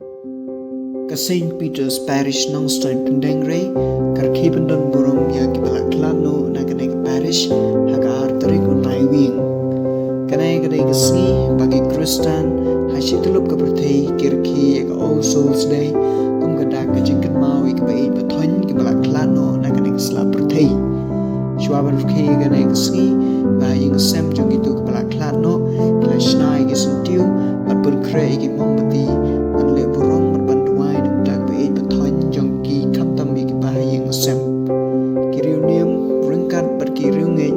Saint Peter's Parish Nongstoin Pendengre, Karkibandon Burum Yakibala Klano, Naganek Parish, Hagar Tariku Naiwing. Kanay Gasni, Bagi Kristan, Hashitulup Kabrate, Kirki, All Souls Day, Kumgadaka Jinkan Maui, Kabaid Baton, Gibala Klano, Naganek Slaprate. Schwaben Rke Ganexi, Baying Sam Jungitu Kabala Klano, Klashnai Gisuntiu, Adbun Craig Mombati, and Leburum. Kiriunium rengkat berkiriungin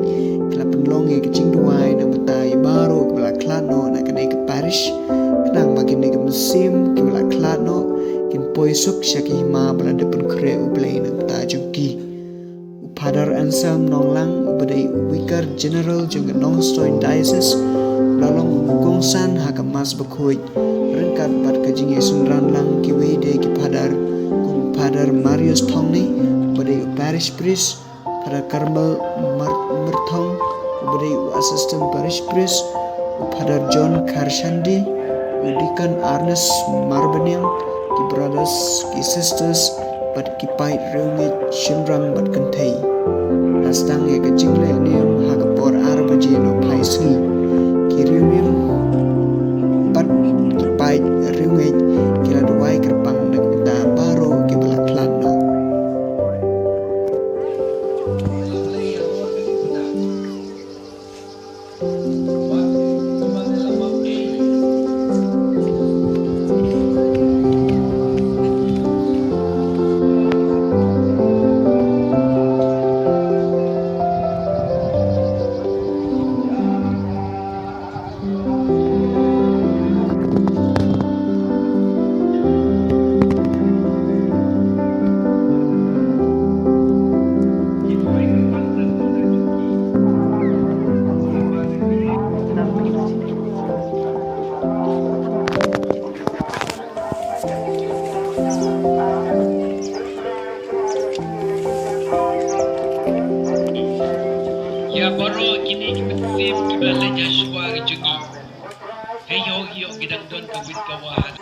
kelapan longe kecing duai nang betai baru kebala klano nak kena ke parish kenang bagi nega musim kebala klano kin poisuk syaki hima belanda pun kre ublay nang betai jengki upadar ansam nonglang ubadai ubikar general jengka Nongstoin diocese lalong gongsan hakam mas bakhuid rengkat bat kajing yesunran lang kiwe de kipadar kum padar Marius Thongni Badai parish priest pada Karmel Merthong, badai assistant parish priest pada John Karshandi, Deacon Ernest Marbanyang, ki brothers, ki sisters, bad ki pait reungit shimrang bad kentei. Astang ya kejingle niam hakapor arbaji no paisni, ki reunium bad ki pait reungit kila duai kerpang nak kita baru ki balak lano. Ya baru kini kita sim kita leja suara jungi. Heyo kita don kawit kawahan.